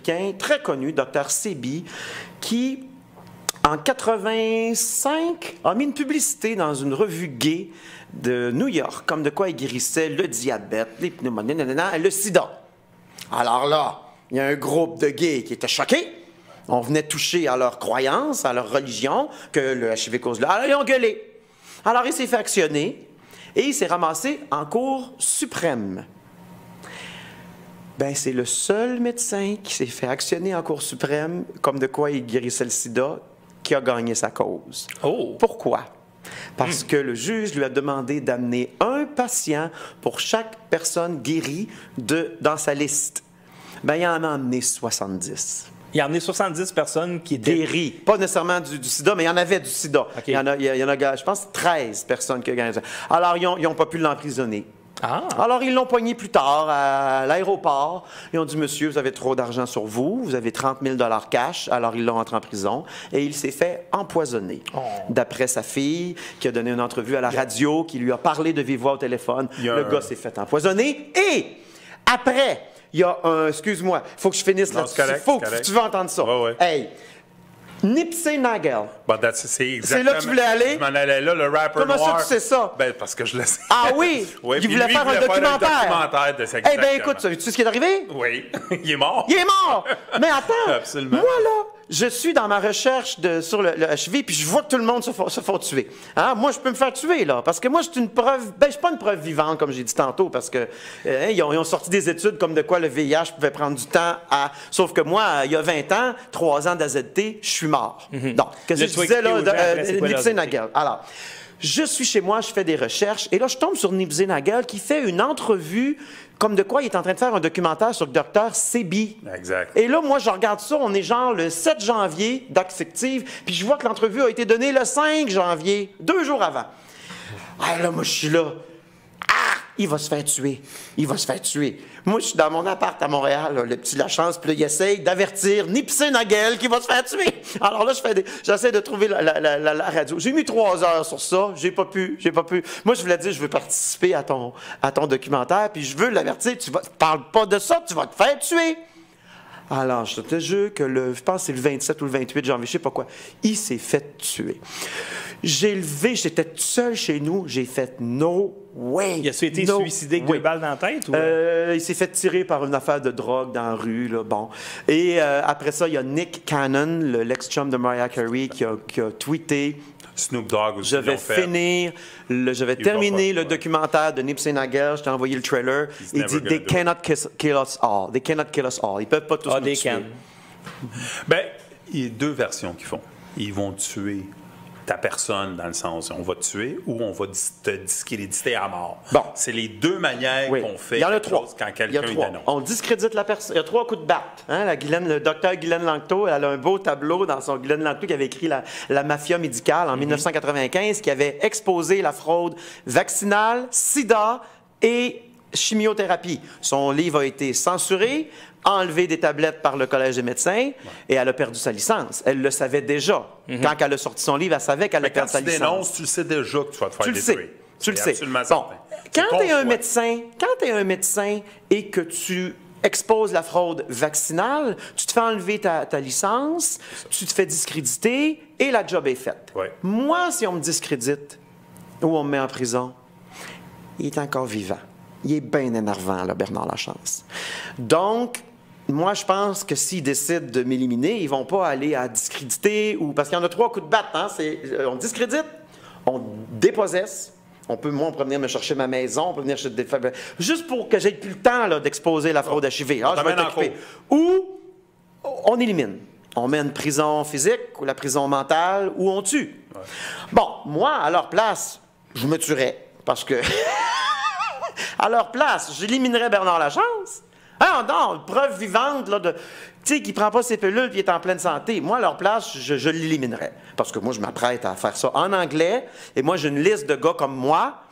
américain très connu, Dr. Sebi, qui, en 85, a mis une publicité dans une revue gay de New York, comme de quoi il guérissait le diabète, les pneumonies, et le sida. Alors là, il y a un groupe de gays qui était choqués. On venait toucher à leur croyance, à leur religion, que le HIV cause là. Alors, ils ont gueulé. Alors, il s'est fait actionner et il s'est ramassé en Cour suprême. Ben, c'est le seul médecin qui s'est fait actionner en Cour suprême, comme de quoi il guérissait le sida, qui a gagné sa cause. Oh! Pourquoi? Parce que le juge lui a demandé d'amener un patient pour chaque personne guérie dans sa liste. Ben, il en a amené 70. Il y en a 70 personnes qui étaient... Guéries. Pas nécessairement du sida, mais il y en avait du sida. Okay. Il y en a, je pense, 13 personnes qui ont gagné ça. Alors, ils n'ont pas pu l'emprisonner. Ah. Alors, ils l'ont poigné plus tard à l'aéroport. Ils ont dit, monsieur, vous avez trop d'argent sur vous, vous avez 30 000 $ cash. Alors, ils l'ont entré en prison et il s'est fait empoisonner. Oh. D'après sa fille, qui a donné une entrevue à la radio, qui lui a parlé de vive voix au téléphone, le gars s'est fait empoisonner. Et après, il y a un... Excuse-moi, il faut que je finisse là-dessus. Tu veux entendre ça. Ouais. Hey! Nipsey Nagle. C'est là que tu voulais aller? Je m'en allais là, le rappeur noir. Comment ça, tu sais ça? Ben, parce que je le sais. Ah oui? Oui, il voulait faire un documentaire. de ça. Eh bien, écoute, sais-tu ce qui est arrivé? Oui. Il est mort. Il est mort! Mais attends! Absolument. Moi, là, je suis dans ma recherche sur le HIV, puis je vois que tout le monde se font tuer. Hein? Moi, je peux me faire tuer, là, parce que moi, je suis une preuve... Ben, je suis pas une preuve vivante, comme j'ai dit tantôt, parce que ils ont sorti des études comme de quoi le VIH pouvait prendre du temps à... Sauf que moi, il y a 20 ans, 3 ans d'AZT, je suis mort. Donc, qu'est-ce que je disais, là, Nipsey Nagle? Alors, je suis chez moi, je fais des recherches, et là, je tombe sur Nipsey Nagle qui fait une entrevue comme de quoi il est en train de faire un documentaire sur le docteur Sebi. Exact. Et là, moi, je regarde ça, on est genre le 7 janvier, date fictive, puis je vois que l'entrevue a été donnée le 5 janvier, 2 jours avant. Ah là, moi, je suis là. Ah! Il va se faire tuer. Il va se faire tuer. Moi, je suis dans mon appart à Montréal, là, le petit Lachance, puis là, il essaye d'avertir Nipsey Nagle qui va se faire tuer. Alors là, j'essaie de trouver la radio. J'ai mis 3 heures sur ça. J'ai pas pu. Moi, je voulais dire, je veux participer à ton documentaire, puis je veux l'avertir. Parle pas de ça, tu vas te faire tuer. Alors, je te jure que je pense que c'est le 27 ou le 28 janvier, je sais pas quoi, il s'est fait tuer. J'étais tout seul chez nous, j'ai fait no way. Il a été suicidé avec 2 balles dans la tête? Ou... il s'est fait tirer par une affaire de drogue dans la rue, là, bon. Et après ça, il y a Nick Cannon, l'ex-chum de Mariah Carey, qui a tweeté... Snoop Dogg aussi. Je vais terminer le documentaire de Nipsey Nagle. Je t'ai envoyé le trailer. Il dit They cannot kill us all. They cannot kill us all. Ils peuvent pas tous nous tuer. Ben, il y a 2 versions qu'ils font. Ils vont tuer ta personne dans le sens on va te tuer ou on va te discréditer à mort. Bon. C'est les 2 manières qu'on fait. Il y en a 3. Quand quelqu'un est dénonce. On discrédite la personne. Il y a 3 coups de batte. Hein? Le docteur Guylaine Langto, elle a un beau tableau dans son Guylaine Langto qui avait écrit la mafia médicale en 1995, qui avait exposé la fraude vaccinale, sida et chimiothérapie. Son livre a été censuré, enlevé des tablettes par le Collège des médecins, et elle a perdu sa licence. Elle le savait déjà. Quand elle a sorti son livre, elle savait qu'elle allait perdre sa licence. Quand tu dénonces, tu le sais déjà que tu vas te faire détruire. Tu le sais. Absolument bon, quand tu es un médecin et que tu exposes la fraude vaccinale, tu te fais enlever ta licence, tu te fais discréditer, et la job est faite. Ouais. Moi, si on me discrédite ou on me met en prison, il est encore vivant. Il est bien énervant, là, Bernard Lachance. Donc, moi, je pense que s'ils décident de m'éliminer, ils ne vont pas aller à discréditer, parce qu'il y en a 3 coups de batte. Hein? On discrédite, on dépossesse, on peut venir me chercher ma maison, on peut venir chercher des... Juste pour que j'aie plus le temps d'exposer la fraude HIV. Je vais t'occuper. Ou on élimine. On met une prison physique ou la prison mentale, ou on tue. Ouais. Bon, moi, à leur place, je me tuerais, parce que... À leur place, j'éliminerais Bernard Lachance. Ah non, preuve vivante, là, tu sais, qui ne prend pas ses pilules et est en pleine santé. Moi, à leur place, je l'éliminerais. Parce que moi, je m'apprête à faire ça en anglais. Et moi, j'ai une liste de gars comme moi.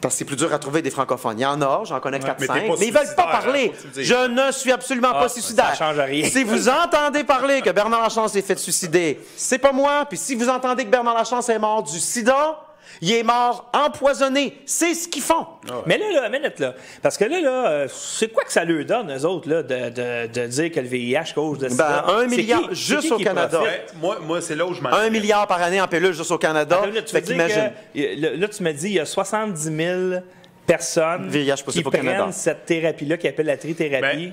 Parce que c'est plus dur à trouver des francophones. Il y en a, j'en connais 4-5. Mais ils ne veulent pas parler. Je ne suis absolument pas suicidaire. Ça change rien. Si vous entendez parler que Bernard Lachance s'est fait suicider, c'est pas moi. Puis si vous entendez que Bernard Lachance est mort du sida, Il est mort empoisonné. C'est ce qu'ils font. Ah ouais. Mais là, minute, là. Parce que là, c'est quoi que ça leur donne, eux autres, là, de dire que le VIH cause de ça? 1 milliard juste au Canada. Moi, c'est là où je m'en 1 milliard par année en pilules juste au Canada. Là, tu me dis, il y a 70 000 personnes qui prennent cette thérapie-là, qui appelle la trithérapie,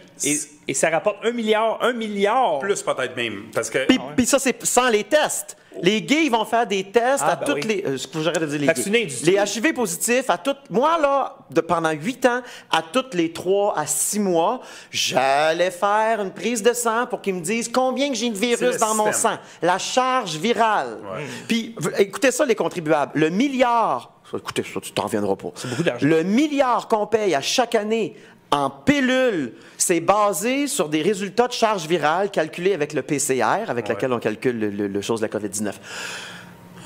et ça rapporte 1 milliard. Plus peut-être même. Parce que... Puis ça, c'est sans les tests. Les gays, ils vont faire des tests à toutes les... j'arrête de dire les gays. Les HIV positifs, à toutes... Moi, là, pendant 8 ans, à toutes les 3 à 6 mois, j'allais faire une prise de sang pour qu'ils me disent combien que j'ai de virus dans mon sang. La charge virale. Ouais. Puis, écoutez ça, les contribuables. Le milliard... Écoutez ça, tu t'en reviendras pas. C'est beaucoup d'argent. Le milliard qu'on paye à chaque année en pilules, c'est basé sur des résultats de charge virale calculés avec le PCR, avec laquelle on calcule le chose de la COVID-19.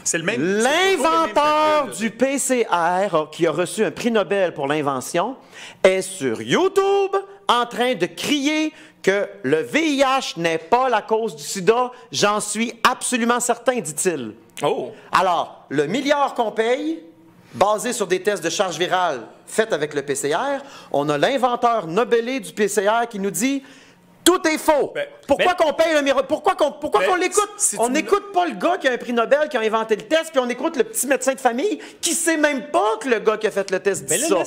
C'est le même. L'inventeur du PCR, qui a reçu un prix Nobel pour l'invention, est sur YouTube en train de crier que le VIH n'est pas la cause du sida. J'en suis absolument certain, dit-il. Oh! Alors, le milliard qu'on paye, basé sur des tests de charge virale faits avec le PCR, on a l'inventeur nobelé du PCR qui nous dit tout est faux. Pourquoi qu'on paye le miracle? Pourquoi qu'on l'écoute? On n'écoute pas le gars qui a un prix Nobel, qui a inventé le test, puis on écoute le petit médecin de famille qui sait même pas que le gars qui a fait le test dit ça.